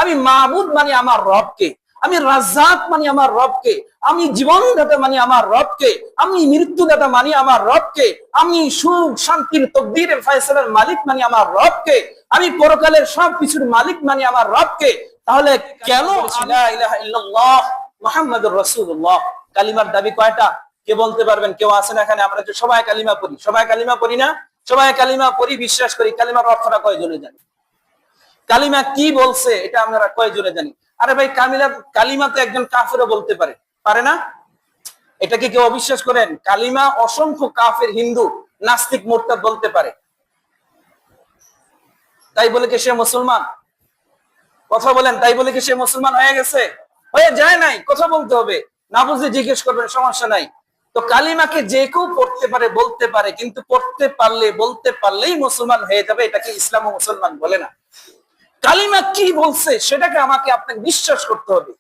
আমি মাবুদ মানে আমার রবকে, আমি রাজ্জাক মানি আমার রবকে, আমি জীবনদাতা মানি আমার রবকে, আমি মৃত্যুদাতা মানি আমার রবকে, আমি সুখ শান্তির তকদীরের ফয়সালার মালিক মানি আমার রবকে, আমি পরকালের সব কিছুর মালিক মানি আমার রবকে। তাহলে কেন লা ইলাহা ইল্লাল্লাহ মুহাম্মাদুর রাসূলুল্লাহ কালিমার দাবি কয়টা? কে বলতে পারবেন? কেউ আছেন এখানে? আমরা যে সবাই কালিমা পড়ি, সবাই কালিমা পড়ি না? সবাই কালিমা পড়ি, বিশ্বাস করি। কালিমার অর্থটা কয়জনে জানি? কালিমা কি বলছে এটা আমরা কয়জনে জানি? আরে ভাই, কালিমা তো একজন কাফেরও বলতে পারে, পারে না? এটা কি কেউ অবিশ্বাস করেন? কালিমা অসংখ্য কাফের, হিন্দু, নাস্তিক, মুরতাদ বলতে পারে। তাই বলে কি সে মুসলমান? কথা বলেন, তাই বলে কি সে মুসলমান হয়ে গেছে? হয়ে যায় নাই। কথা বলতে হবে, না বুঝলে জিজ্ঞেস করবেন, সমস্যা নাই। তো কালিমাকে যে কেউ পড়তে পারে, বলতে পারে, কিন্তু পড়তে পারলে, বলতে পারলেই মুসলমান হয়ে যাবে, এটাকে ইসলাম ও মুসলমান বলে না। কালিমা কি বলছে সেটাকে আমাকে আপনাকে বিশ্বাস করতে হবে,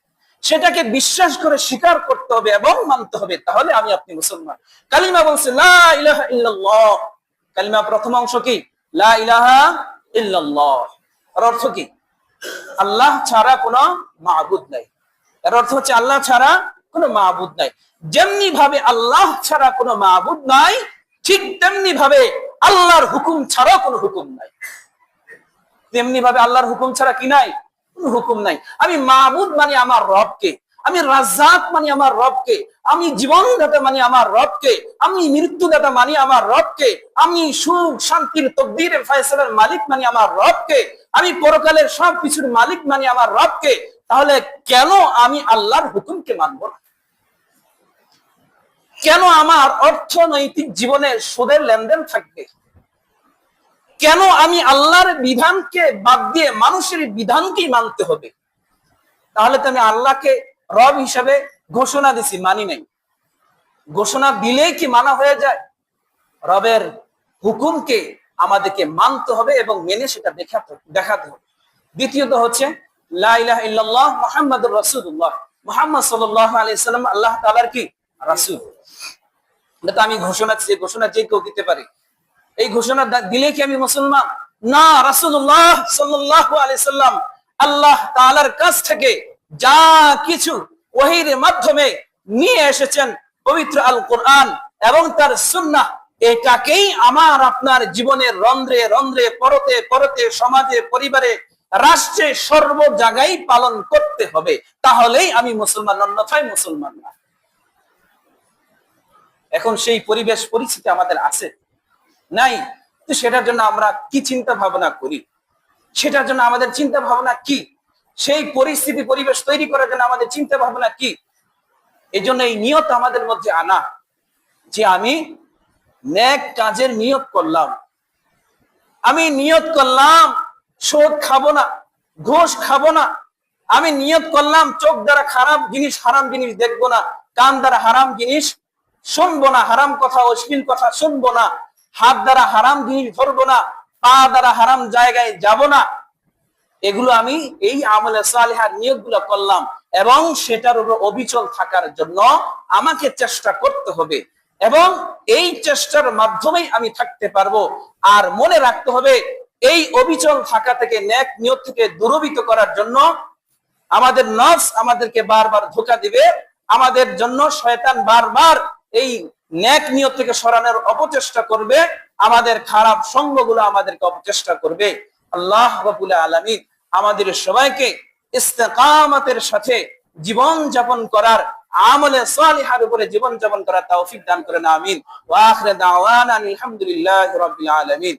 সেটাকে বিশ্বাস করে স্বীকার করতে হবে এবং মানতে হবে, তাহলে আমি আপনি মুসলমান। কালিমা বলছে লা ইলাহা ইল্লাল্লাহ। কালিমা প্রথম অংশ কি? লা ইলাহা ইল্লাল্লাহ। এর অর্থ কি? আল্লাহ ছাড়া কোনো মাবুদ নাই। এর অর্থ হচ্ছে আল্লাহ ছাড়া কোনো মাবুদ নাই। যেমনি ভাবে আল্লাহ ছাড়া কোনো মাবুদ নাই, ঠিক তেমনি ভাবে আল্লাহর হুকুম ছাড়া কোনো হুকুম নাই। তেমনি ভাবে আল্লাহর হুকুম ছাড়া কি নাই? কোন হুকুম নাই। আমি মাবুদ মানি আমার রবকে, আমি রাজ্জাক মানি আমার রবকে, আমি জীবনদাতা মানি আমার রবকে, আমি মৃত্যুদাতা মানি আমার রবকে, আমি সুখ শান্তির তকদীরের ফয়সালার মালিক মানি আমার রবকে, আমি পরকালের সব কিছুর মালিক মানি আমার রবকে। তাহলে কেন আমি আল্লাহর হুকুমকে মানব না? কেন আমার অর্থনৈতিক জীবনে সুদের লেনদেন থাকবে? কেন আমি আল্লাহর বিধানকে বাদ দিয়ে মানুষের বিধানকেই মানতে হবে? তাহলে তো আমি আল্লাহকে রব হিসাবে ঘোষণা দিছি, মানি নাই। ঘোষণা দিলেই কি মানা হয়ে যায়? রবের হুকুমকে আমাদেরকে মানতে হবে এবং মেনে সেটা দেখাতে হবে। দ্বিতীয়ত হচ্ছে লা ইলাহা ইল্লাল্লাহ মুহাম্মাদুর রাসূলুল্লাহ। মুহাম্মদ সাল্লাল্লাহু আলাইহি সাল্লাম আল্লাহ তাআলার কি রাসূল। এটা আমি ঘোষণা যে কেউ দিতে পারে। এই ঘোষণা দিলে কি আমি মুসলমান? না, রাসূলুল্লাহ সাল্লাল্লাহু আলাইহি সাল্লাম আল্লাহ তাআলার কাছ থেকে যা কিছু ওহীর মাধ্যমে নিয়ে এসেছেন, পবিত্র আল কোরআন এবং তার সুন্নাহ, এটাকেই আমার আপনার জীবনের রন্ধ্রে রন্ধ্রে, পরতে পরতে, সমাজে, পরিবারে, রাষ্ট্রে, সর্ব জায়গায় পালন করতে হবে। তাহলেই আমি মুসলমান, অন্যথায় মুসলমান না। এখন সেই পরিবেশ পরিস্থিতি আমাদের আছে নাই? তো সেটার জন্য আমরা কি চিন্তা ভাবনা করি? সেটার জন্য আমাদের চিন্তা ভাবনা কি? সেই পরিস্থিতি পরিবেশ তৈরি করার জন্য আমাদের চিন্তা ভাবনা কি? এই জন্য এই নিয়ত আমাদের মধ্যে আনা, যে আমি নেক কাজের নিয়ত করলাম, আমি নিয়ত করলাম সুদ খাবো না, ঘুষ খাবো না, আমি নিয়ত করলাম চোখ দ্বারা খারাপ জিনিস, হারাম জিনিস দেখবো না, কান দ্বারা হারাম জিনিস শুনবো না, হারাম কথা, অশ্লীল কথা শুনবো না, হাত দ্বারা হারাম জিনিস ধরবো না, পা দ্বারা হারাম জায়গায় যাব না। এগুলো আমি এই আমলে সালিহার নিয়তগুলো করলাম এবং সেটার উপর অবিচল থাকার জন্য আমাকে চেষ্টা করতে হবে এবং এই চেষ্টার মাধ্যমেই আমি থাকতে পারবো। আর মনে রাখতে হবে, এই অবিচল থাকা থেকে, নেক নিয়ত থেকে দূরভীত করার জন্য আমাদের নফস আমাদেরকে বারবার ধোঁকা দিবে, আমাদের জন্য শয়তান বারবার এই নেক নিয়ত থেকে সরানোর অপচেষ্টা করবে, আমাদের খারাপ সঙ্গগুলো আমাদেরকে অপচেষ্টা করবে। আল্লাহ রাব্বুল আলামিন আমাদের সবাইকে ইস্তেকামতের সাথে জীবন যাপন করার, আমলে সালিহার উপরে জীবন যাপন করার তৌফিক দান করেন, আমিন। ওয়া আখিরু দাওয়ানা আলহামদুলিল্লাহি রাব্বিল আলামিন।